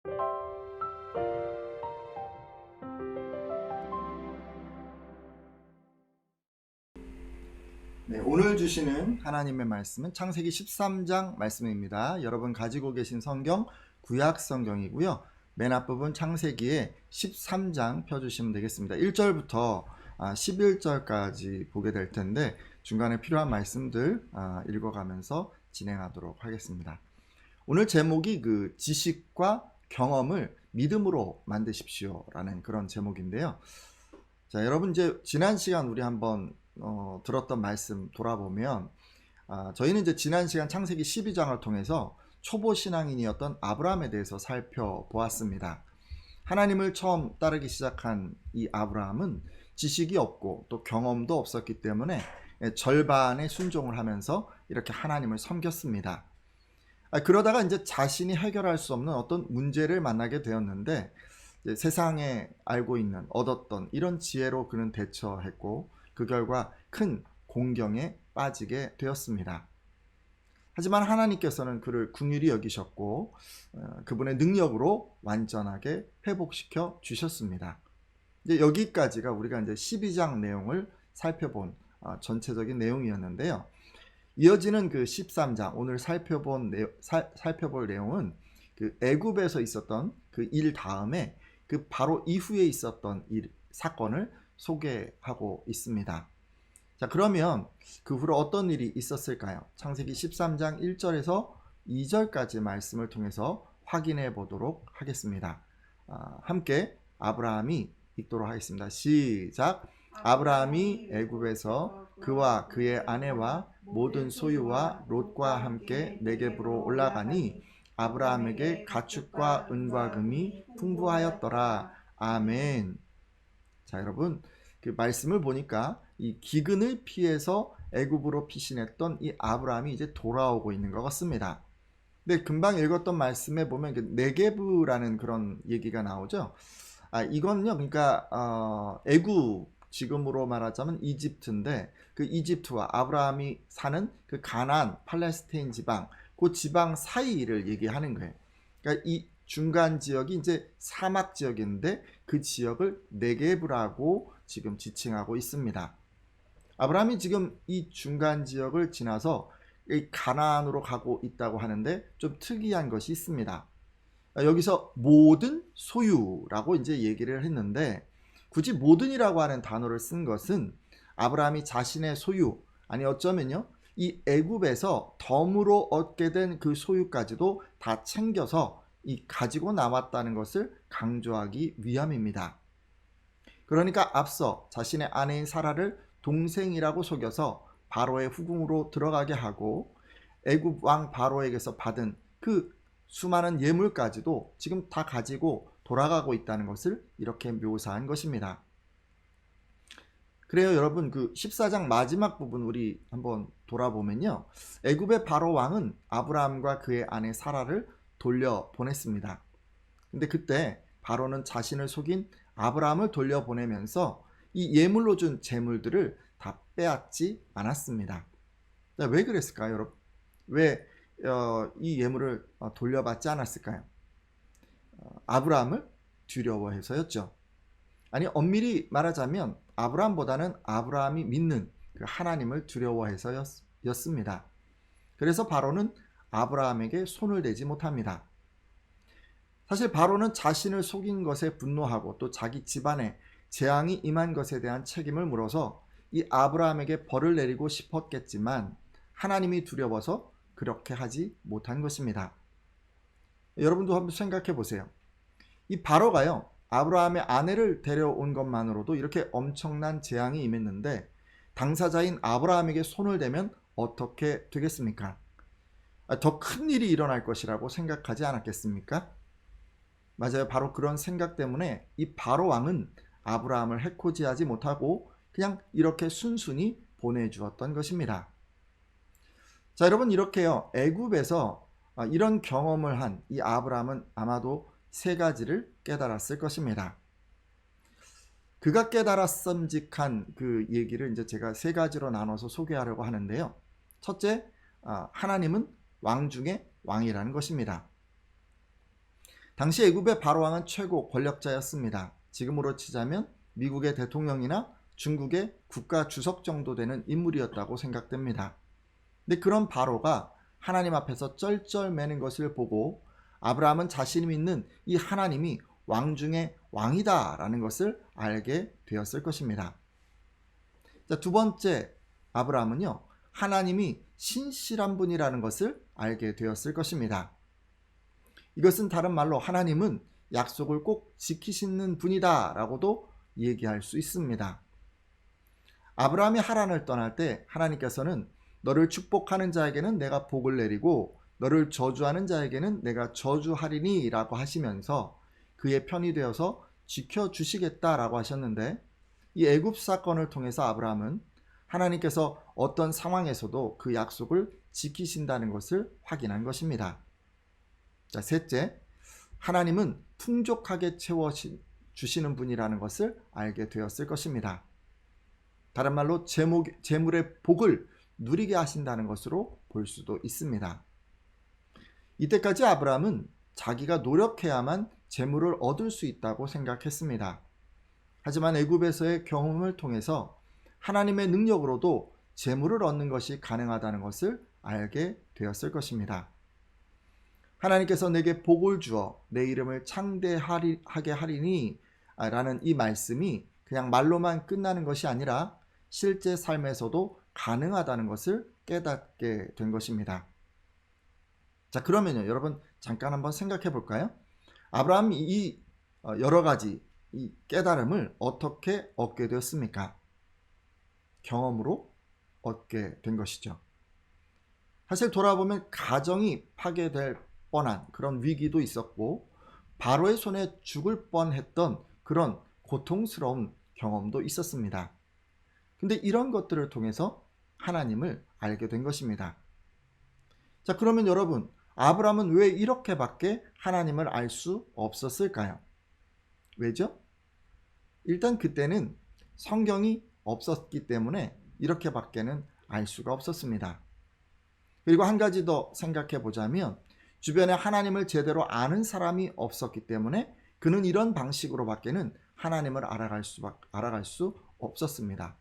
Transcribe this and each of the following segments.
네, 오늘 주시는 하나님의 말씀은 창세기 13장 말씀입니다. 여러분 가지고 계신 성경 구약 성경이고요. 맨 앞부분 창세기에 13장 펴주시면 되겠습니다. 1절부터 11절까지 보게 될 텐데 중간에 필요한 말씀들 읽어가면서 진행하도록 하겠습니다. 오늘 제목이 그 지식과 경험을 믿음으로 만드십시오 라는 그런 제목인데요. 자, 여러분 이제 지난 시간 우리 한번 들었던 말씀 돌아보면 저희는 이제 지난 시간 창세기 12장을 통해서 초보 신앙인이었던 아브라함에 대해서 살펴보았습니다. 하나님을 처음 따르기 시작한 이 아브라함은 지식이 없고 또 경험도 없었기 때문에 절반의 순종을 하면서 이렇게 하나님을 섬겼습니다. 그러다가 이제 자신이 해결할 수 없는 어떤 문제를 만나게 되었는데 세상에 알고 있는 얻었던 이런 지혜로 그는 대처했고 그 결과 큰 공경에 빠지게 되었습니다. 하지만 하나님께서는 그를 긍휼히 여기셨고 그분의 능력으로 완전하게 회복시켜 주셨습니다. 이제 여기까지가 우리가 이제 12장 내용을 살펴본 전체적인 내용이었는데요. 이어지는 그 13장 오늘 살펴볼 내용은 그 애굽에서 있었던 그 일 다음에 그 바로 이후에 있었던 사건을 소개하고 있습니다. 자, 그러면 그 후로 어떤 일이 있었을까요? 창세기 13장 1절에서 2절까지 말씀을 통해서 확인해 보도록 하겠습니다. 함께 아브라함이 읽도록 하겠습니다. 시작. 아브라함이 애굽에서 그와 그의 아내와 모든 소유와 롯과 함께 네겝으로 올라가니 아브라함에게 가축과 은과 금이 풍부하였더라. 아멘. 자, 여러분 그 말씀을 보니까 이 기근을 피해서 애굽으로 피신했던 이 아브라함이 이제 돌아오고 있는 것 같습니다. 근데 금방 읽었던 말씀에 보면 그 네겝이라는 그런 얘기가 나오죠. 이건요, 그러니까 애굽 지금으로 말하자면 이집트인데 그 이집트와 아브라함이 사는 그 가나안 팔레스타인 지방 그 지방 사이를 얘기하는 거예요. 그러니까 이 중간 지역이 이제 사막 지역인데 그 지역을 네겝이라고 지금 지칭하고 있습니다. 아브라함이 지금 이 중간 지역을 지나서 이 가나안으로 가고 있다고 하는데 좀 특이한 것이 있습니다. 여기서 모든 소유라고 이제 얘기를 했는데 굳이 모든이라고 하는 단어를 쓴 것은 아브라함이 자신의 소유 아니 어쩌면요 이 애굽에서 덤으로 얻게 된 그 소유까지도 다 챙겨서 이 가지고 나왔다는 것을 강조하기 위함입니다. 그러니까 앞서 자신의 아내인 사라를 동생이라고 속여서 바로의 후궁으로 들어가게 하고 애굽 왕 바로에게서 받은 그 수많은 예물까지도 지금 다 가지고 돌아가고 있다는 것을 이렇게 묘사한 것입니다. 그래요, 여러분 그 14장 마지막 부분 우리 한번 돌아보면요. 애굽의 바로 왕은 아브라함과 그의 아내 사라를 돌려보냈습니다. 근데 그때 바로는 자신을 속인 아브라함을 돌려보내면서 이 예물로 준 재물들을 다 빼앗지 않았습니다. 왜 그랬을까요, 여러분? 왜 이 예물을 돌려받지 않았을까요? 아브라함을 두려워해서였죠. 아니 엄밀히 말하자면 아브라함보다는 아브라함이 믿는 그 하나님을 두려워해서였습니다. 그래서 바로는 아브라함에게 손을 대지 못합니다. 사실 바로는 자신을 속인 것에 분노하고 또 자기 집안에 재앙이 임한 것에 대한 책임을 물어서 이 아브라함에게 벌을 내리고 싶었겠지만 하나님이 두려워서 그렇게 하지 못한 것입니다. 여러분도 한번 생각해 보세요. 이 바로가요 아브라함의 아내를 데려온 것만으로도 이렇게 엄청난 재앙이 임했는데 당사자인 아브라함에게 손을 대면 어떻게 되겠습니까? 더 큰 일이 일어날 것이라고 생각하지 않았겠습니까? 맞아요. 바로 그런 생각 때문에 이 바로 왕은 아브라함을 해코지하지 못하고 그냥 이렇게 순순히 보내주었던 것입니다. 자, 여러분 이렇게요. 애굽에서 이런 경험을 한 이 아브라함은 아마도 세 가지를 깨달았을 것입니다. 그가 깨달았음직한 그 얘기를 이제 제가 세 가지로 나눠서 소개하려고 하는데요. 첫째, 하나님은 왕 중에 왕이라는 것입니다. 당시 애굽의 바로왕은 최고 권력자였습니다. 지금으로 치자면 미국의 대통령이나 중국의 국가 주석 정도 되는 인물이었다고 생각됩니다. 근데 그런 바로가 하나님 앞에서 쩔쩔매는 것을 보고 아브라함은 자신이 믿는 이 하나님이 왕 중에 왕이다라는 것을 알게 되었을 것입니다. 자, 두 번째, 아브라함은요, 하나님이 신실한 분이라는 것을 알게 되었을 것입니다. 이것은 다른 말로 하나님은 약속을 꼭 지키시는 분이다 라고도 얘기할 수 있습니다. 아브라함이 하란을 떠날 때 하나님께서는 너를 축복하는 자에게는 내가 복을 내리고 너를 저주하는 자에게는 내가 저주하리니 라고 하시면서 그의 편이 되어서 지켜주시겠다라고 하셨는데, 이 애굽 사건을 통해서 아브라함은 하나님께서 어떤 상황에서도 그 약속을 지키신다는 것을 확인한 것입니다. 자, 셋째, 하나님은 풍족하게 채워주시는 분이라는 것을 알게 되었을 것입니다. 다른 말로 재물의 복을 누리게 하신다는 것으로 볼 수도 있습니다. 이때까지 아브라함은 자기가 노력해야만 재물을 얻을 수 있다고 생각했습니다. 하지만 애굽에서의 경험을 통해서 하나님의 능력으로도 재물을 얻는 것이 가능하다는 것을 알게 되었을 것입니다. 하나님께서 내게 복을 주어 내 이름을 창대하게 하리니 라는 이 말씀이 그냥 말로만 끝나는 것이 아니라 실제 삶에서도 가능하다는 것을 깨닫게 된 것입니다. 자, 그러면요, 여러분 잠깐 한번 생각해 볼까요? 아브라함이 이 여러 가지 이 깨달음을 어떻게 얻게 되었습니까? 경험으로 얻게 된 것이죠. 사실 돌아보면 가정이 파괴될 뻔한 그런 위기도 있었고 바로의 손에 죽을 뻔했던 그런 고통스러운 경험도 있었습니다. 근데 이런 것들을 통해서 하나님을 알게 된 것입니다. 자, 그러면 여러분, 아브라함은 왜 이렇게밖에 하나님을 알 수 없었을까요? 왜죠? 일단 그때는 성경이 없었기 때문에 이렇게밖에는 알 수가 없었습니다. 그리고 한 가지 더 생각해 보자면 주변에 하나님을 제대로 아는 사람이 없었기 때문에 그는 이런 방식으로밖에는 하나님을 알아갈 수 없었습니다.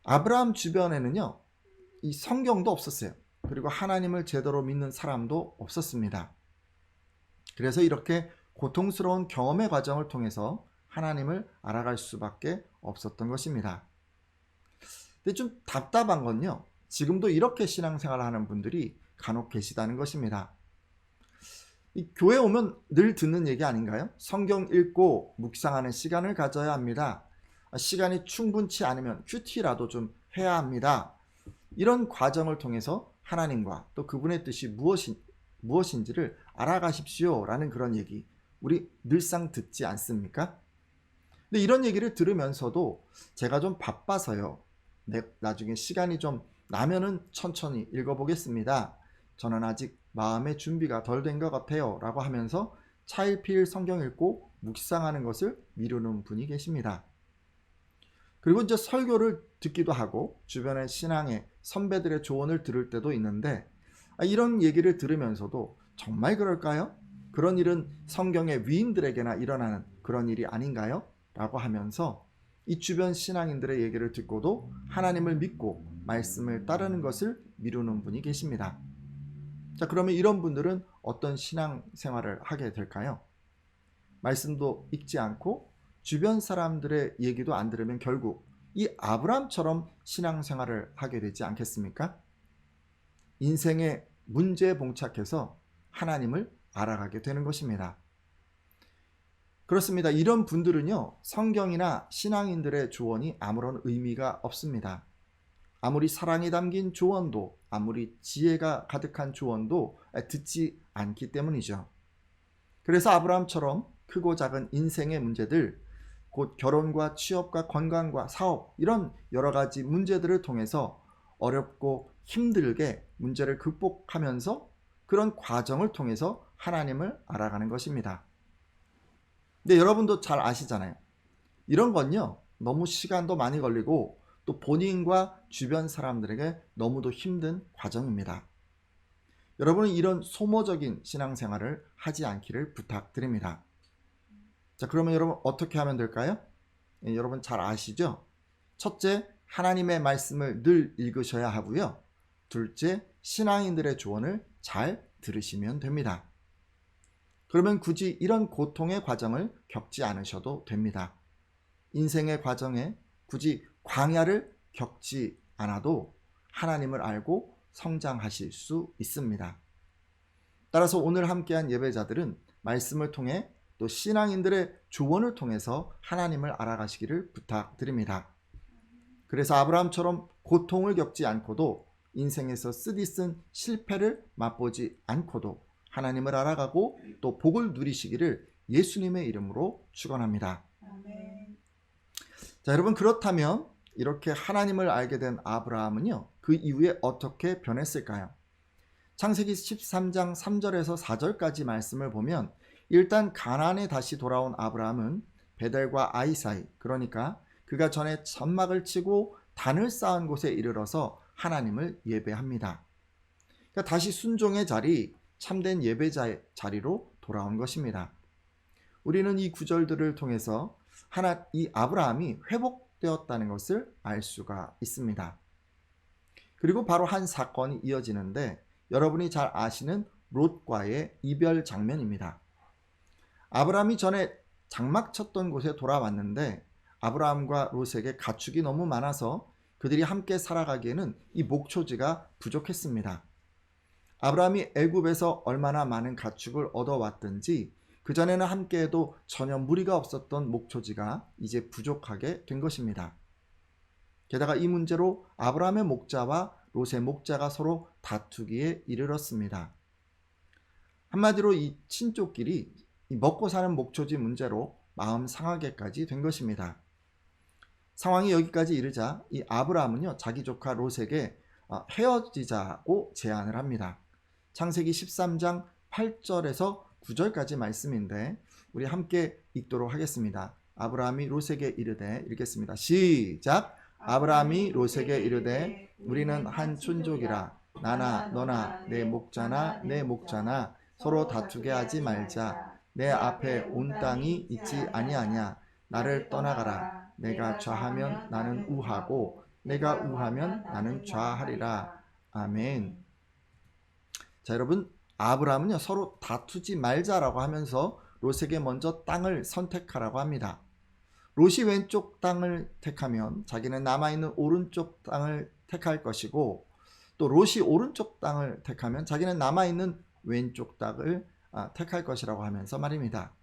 아브라함 주변에는요, 이 성경도 없었어요. 그리고 하나님을 제대로 믿는 사람도 없었습니다. 그래서 이렇게 고통스러운 경험의 과정을 통해서 하나님을 알아갈 수밖에 없었던 것입니다. 근데 좀 답답한 건요, 지금도 이렇게 신앙생활을 하는 분들이 간혹 계시다는 것입니다. 이 교회 오면 늘 듣는 얘기 아닌가요? 성경 읽고 묵상하는 시간을 가져야 합니다. 시간이 충분치 않으면 큐티라도 좀 해야 합니다. 이런 과정을 통해서 하나님과 또 그분의 뜻이 무엇인지를 알아가십시오 라는 그런 얘기 우리 늘상 듣지 않습니까? 근데 이런 얘기를 들으면서도 제가 좀 바빠서요, 나중에 시간이 좀 나면은 천천히 읽어보겠습니다. 저는 아직 마음의 준비가 덜 된 것 같아요 라고 하면서 차일피일 성경 읽고 묵상하는 것을 미루는 분이 계십니다. 그리고 이제 설교를 듣기도 하고 주변의 신앙의 선배들의 조언을 들을 때도 있는데, 이런 얘기를 들으면서도 정말 그럴까요? 그런 일은 성경의 위인들에게나 일어나는 그런 일이 아닌가요? 라고 하면서 이 주변 신앙인들의 얘기를 듣고도 하나님을 믿고 말씀을 따르는 것을 미루는 분이 계십니다. 자, 그러면 이런 분들은 어떤 신앙생활을 하게 될까요? 말씀도 읽지 않고 주변 사람들의 얘기도 안 들으면 결국 이 아브라함처럼 신앙생활을 하게 되지 않겠습니까? 인생의 문제에 봉착해서 하나님을 알아가게 되는 것입니다. 그렇습니다. 이런 분들은요, 성경이나 신앙인들의 조언이 아무런 의미가 없습니다. 아무리 사랑이 담긴 조언도, 아무리 지혜가 가득한 조언도 듣지 않기 때문이죠. 그래서 아브라함처럼 크고 작은 인생의 문제들, 곧 결혼과 취업과 건강과 사업, 이런 여러 가지 문제들을 통해서 어렵고 힘들게 문제를 극복하면서 그런 과정을 통해서 하나님을 알아가는 것입니다. 근데 여러분도 잘 아시잖아요. 이런 건요, 너무 시간도 많이 걸리고 또 본인과 주변 사람들에게 너무도 힘든 과정입니다. 여러분은 이런 소모적인 신앙생활을 하지 않기를 부탁드립니다. 자, 그러면 여러분 어떻게 하면 될까요? 여러분 잘 아시죠? 첫째, 하나님의 말씀을 늘 읽으셔야 하고요. 둘째, 신앙인들의 조언을 잘 들으시면 됩니다. 그러면 굳이 이런 고통의 과정을 겪지 않으셔도 됩니다. 인생의 과정에 굳이 광야를 겪지 않아도 하나님을 알고 성장하실 수 있습니다. 따라서 오늘 함께한 예배자들은 말씀을 통해 또 신앙인들의 조언을 통해서 하나님을 알아가시기를 부탁드립니다. 그래서 아브라함처럼 고통을 겪지 않고도 인생에서 쓰디쓴 실패를 맛보지 않고도 하나님을 알아가고 또 복을 누리시기를 예수님의 이름으로 축원합니다. 아멘. 자, 여러분 그렇다면 이렇게 하나님을 알게 된 아브라함은요, 그 이후에 어떻게 변했을까요? 창세기 13장 3절에서 4절까지 말씀을 보면 일단 가나안에 다시 돌아온 아브라함은 베델과 아이 사이, 그러니까 그가 전에 천막을 치고 단을 쌓은 곳에 이르러서 하나님을 예배합니다. 그러니까 다시 순종의 자리, 참된 예배자의 자리로 돌아온 것입니다. 우리는 이 구절들을 통해서 이 아브라함이 회복되었다는 것을 알 수가 있습니다. 그리고 바로 한 사건이 이어지는데 여러분이 잘 아시는 롯과의 이별 장면입니다. 아브라함이 전에 장막 쳤던 곳에 돌아왔는데 아브라함과 롯에게 가축이 너무 많아서 그들이 함께 살아가기에는 이 목초지가 부족했습니다. 아브라함이 애굽에서 얼마나 많은 가축을 얻어왔든지 그전에는 함께해도 전혀 무리가 없었던 목초지가 이제 부족하게 된 것입니다. 게다가 이 문제로 아브라함의 목자와 롯의 목자가 서로 다투기에 이르렀습니다. 한마디로 이 친족끼리 먹고 사는 목초지 문제로 마음 상하게까지 된 것입니다. 상황이 여기까지 이르자 이 아브라함은요, 자기 조카 롯에게 헤어지자고 제안을 합니다. 창세기 13장 8절에서 9절까지 말씀인데 우리 함께 읽도록 하겠습니다. 아브라함이 롯에게 이르되, 읽겠습니다. 시작. 아브라함이 롯에게 이르되 우리는 한 촌족이라 나나 너나 내 목자나 내 목자나 서로 다투게 하지 말자. 내 앞에 온 땅이 있지 아니하냐. 나를 떠나가라. 내가 좌하면 나는 우하고 내가 우하면 나는 좌하리라. 아멘. 자, 여러분 아브라함은요, 서로 다투지 말자라고 하면서 롯에게 먼저 땅을 선택하라고 합니다. 롯이 왼쪽 땅을 택하면 자기는 남아있는 오른쪽 땅을 택할 것이고 또 롯이 오른쪽 땅을 택하면 자기는 남아있는 왼쪽 땅을 택할 것이라고 하면서 말입니다.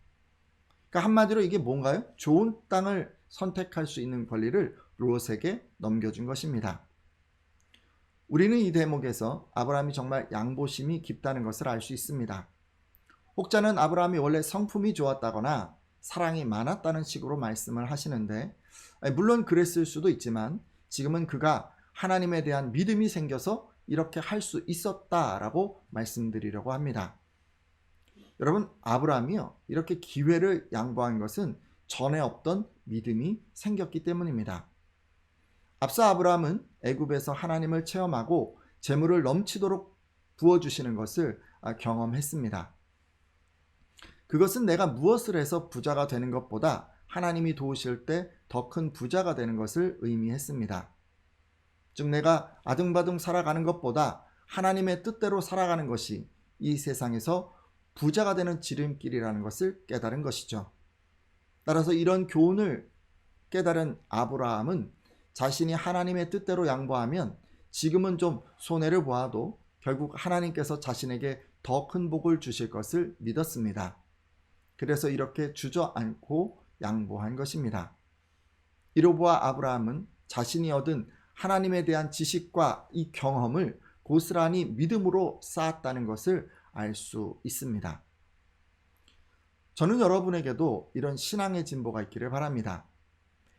그러니까 한마디로 이게 뭔가요? 좋은 땅을 선택할 수 있는 권리를 롯에게 넘겨준 것입니다. 우리는 이 대목에서 아브라함이 정말 양보심이 깊다는 것을 알 수 있습니다. 혹자는 아브라함이 원래 성품이 좋았다거나 사랑이 많았다는 식으로 말씀을 하시는데, 물론 그랬을 수도 있지만 지금은 그가 하나님에 대한 믿음이 생겨서 이렇게 할 수 있었다라고 말씀드리려고 합니다. 여러분, 아브라함이요, 이렇게 기회를 양보한 것은 전에 없던 믿음이 생겼기 때문입니다. 앞서 아브라함은 애굽에서 하나님을 체험하고 재물을 넘치도록 부어주시는 것을 경험했습니다. 그것은 내가 무엇을 해서 부자가 되는 것보다 하나님이 도우실 때 더 큰 부자가 되는 것을 의미했습니다. 즉 내가 아등바등 살아가는 것보다 하나님의 뜻대로 살아가는 것이 이 세상에서 부자가 되는 지름길이라는 것을 깨달은 것이죠. 따라서 이런 교훈을 깨달은 아브라함은 자신이 하나님의 뜻대로 양보하면 지금은 좀 손해를 보아도 결국 하나님께서 자신에게 더 큰 복을 주실 것을 믿었습니다. 그래서 이렇게 주저앉고 양보한 것입니다. 이로 보아 아브라함은 자신이 얻은 하나님에 대한 지식과 이 경험을 고스란히 믿음으로 쌓았다는 것을 알 수 있습니다. 저는 여러분에게도 이런 신앙의 진보가 있기를 바랍니다.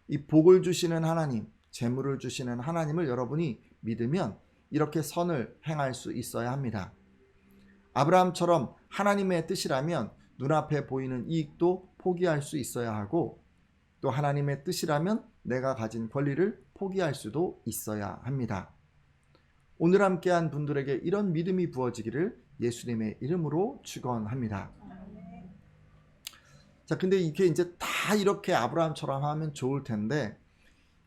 이 복을 주시는 하나님, 재물을 주시는 하나님을 여러분이 믿으면 이렇게 선을 행할 수 있어야 합니다. 아브라함처럼 하나님의 뜻이라면 눈앞에 보이는 이익도 포기할 수 있어야 하고 또 하나님의 뜻이라면 내가 가진 권리를 포기할 수도 있어야 합니다. 오늘 함께한 분들에게 이런 믿음이 부어지기를 예수님의 이름으로 축원합니다. 자, 근데 이게 이제 다 이렇게 아브라함처럼 하면 좋을 텐데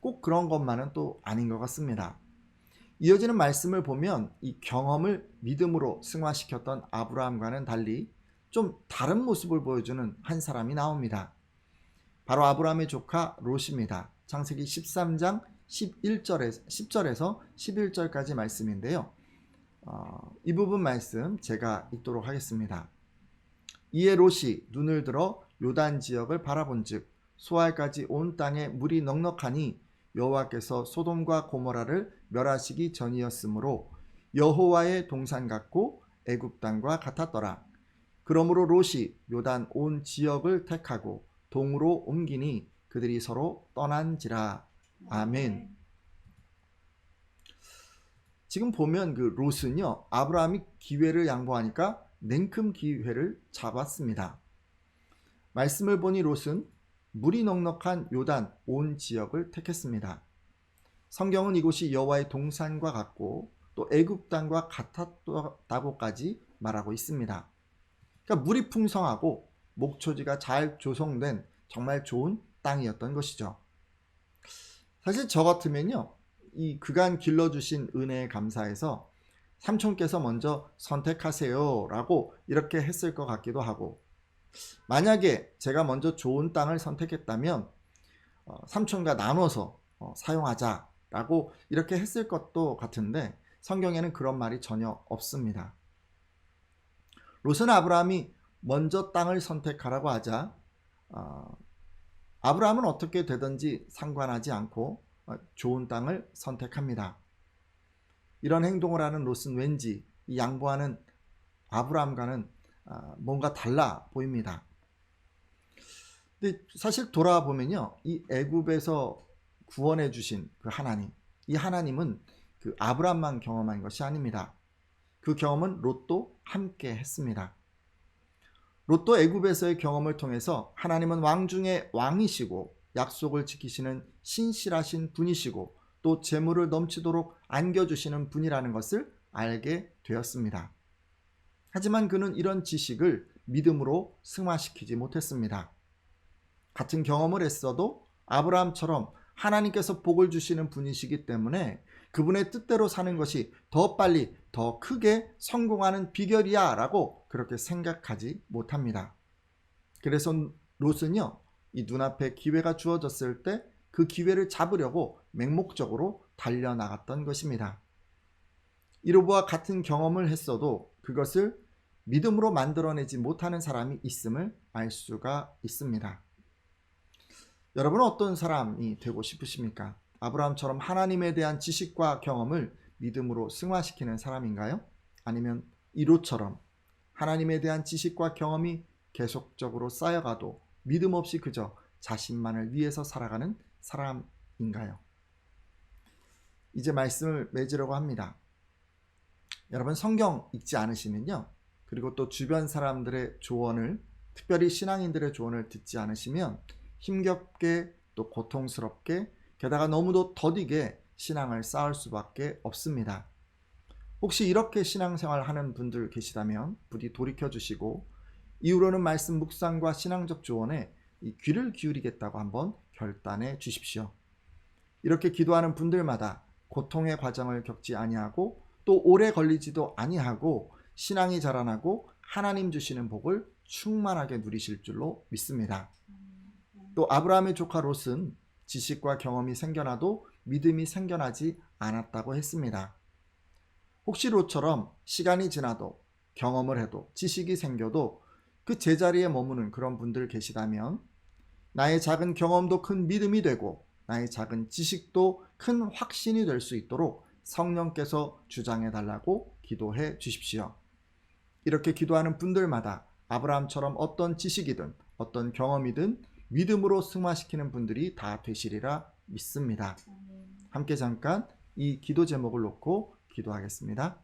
꼭 그런 것만은 또 아닌 것 같습니다. 이어지는 말씀을 보면 이 경험을 믿음으로 승화시켰던 아브라함과는 달리 좀 다른 모습을 보여주는 한 사람이 나옵니다. 바로 아브라함의 조카 롯입니다. 창세기 13장 10절에서 11절까지 말씀인데요. 이 부분 말씀 제가 읽도록 하겠습니다. 이에 롯이 눈을 들어 요단 지역을 바라본즉 소알까지 온 땅에 물이 넉넉하니 여호와께서 소돔과 고모라를 멸하시기 전이었으므로 여호와의 동산 같고 애굽 땅과 같았더라. 그러므로 롯이 요단 온 지역을 택하고 동으로 옮기니 그들이 서로 떠난지라. 아멘. 지금 보면 그 롯은요, 아브라함이 기회를 양보하니까 냉큼 기회를 잡았습니다. 말씀을 보니 롯은 물이 넉넉한 요단 온 지역을 택했습니다. 성경은 이곳이 여호와의 동산과 같고 또 애굽 땅과 같았다고까지 말하고 있습니다. 그러니까 물이 풍성하고 목초지가 잘 조성된 정말 좋은 땅이었던 것이죠. 사실 저 같으면요, 이 그간 길러주신 은혜에 감사해서 삼촌께서 먼저 선택하세요 라고 이렇게 했을 것 같기도 하고, 만약에 제가 먼저 좋은 땅을 선택했다면 삼촌과 나눠서 사용하자 라고 이렇게 했을 것도 같은데 성경에는 그런 말이 전혀 없습니다. 롯은 아브라함이 먼저 땅을 선택하라고 하자 아브라함은 어떻게 되든지 상관하지 않고 좋은 땅을 선택합니다. 이런 행동을 하는 롯은 왠지 이 양보하는 아브라함과는 뭔가 달라 보입니다. 근데 사실 돌아보면요, 이 애굽에서 구원해 주신 그 하나님, 이 하나님은 그 아브라함만 경험한 것이 아닙니다. 그 경험은 롯도 함께 했습니다. 롯도 애굽에서의 경험을 통해서 하나님은 왕 중에 왕이시고 약속을 지키시는 신실하신 분이시고 또 재물을 넘치도록 안겨주시는 분이라는 것을 알게 되었습니다. 하지만 그는 이런 지식을 믿음으로 승화시키지 못했습니다. 같은 경험을 했어도 아브라함처럼 하나님께서 복을 주시는 분이시기 때문에 그분의 뜻대로 사는 것이 더 빨리 더 크게 성공하는 비결이야 라고 그렇게 생각하지 못합니다. 그래서 롯은요, 이 눈앞에 기회가 주어졌을 때 그 기회를 잡으려고 맹목적으로 달려나갔던 것입니다. 이로보와 같은 경험을 했어도 그것을 믿음으로 만들어내지 못하는 사람이 있음을 알 수가 있습니다. 여러분은 어떤 사람이 되고 싶으십니까? 아브라함처럼 하나님에 대한 지식과 경험을 믿음으로 승화시키는 사람인가요? 아니면 이 롯처럼 하나님에 대한 지식과 경험이 계속적으로 쌓여가도 믿음 없이 그저 자신만을 위해서 살아가는 사람인가요? 이제 말씀을 맺으려고 합니다. 여러분, 성경 읽지 않으시면요, 그리고 또 주변 사람들의 조언을, 특별히 신앙인들의 조언을 듣지 않으시면 힘겹게 또 고통스럽게 게다가 너무도 더디게 신앙을 쌓을 수밖에 없습니다. 혹시 이렇게 신앙생활 하는 분들 계시다면 부디 돌이켜 주시고 이후로는 말씀 묵상과 신앙적 조언에 이 귀를 기울이겠다고 한번 결단해 주십시오. 이렇게 기도하는 분들마다 고통의 과정을 겪지 아니하고 또 오래 걸리지도 아니하고 신앙이 자라나고 하나님 주시는 복을 충만하게 누리실 줄로 믿습니다. 또 아브라함의 조카 롯은 지식과 경험이 생겨나도 믿음이 생겨나지 않았다고 했습니다. 혹시 롯처럼 시간이 지나도 경험을 해도 지식이 생겨도 그 제자리에 머무는 그런 분들 계시다면 나의 작은 경험도 큰 믿음이 되고 나의 작은 지식도 큰 확신이 될 수 있도록 성령께서 주장해 달라고 기도해 주십시오. 이렇게 기도하는 분들마다 아브라함처럼 어떤 지식이든 어떤 경험이든 믿음으로 승화시키는 분들이 다 되시리라 믿습니다. 함께 잠깐 이 기도 제목을 놓고 기도하겠습니다.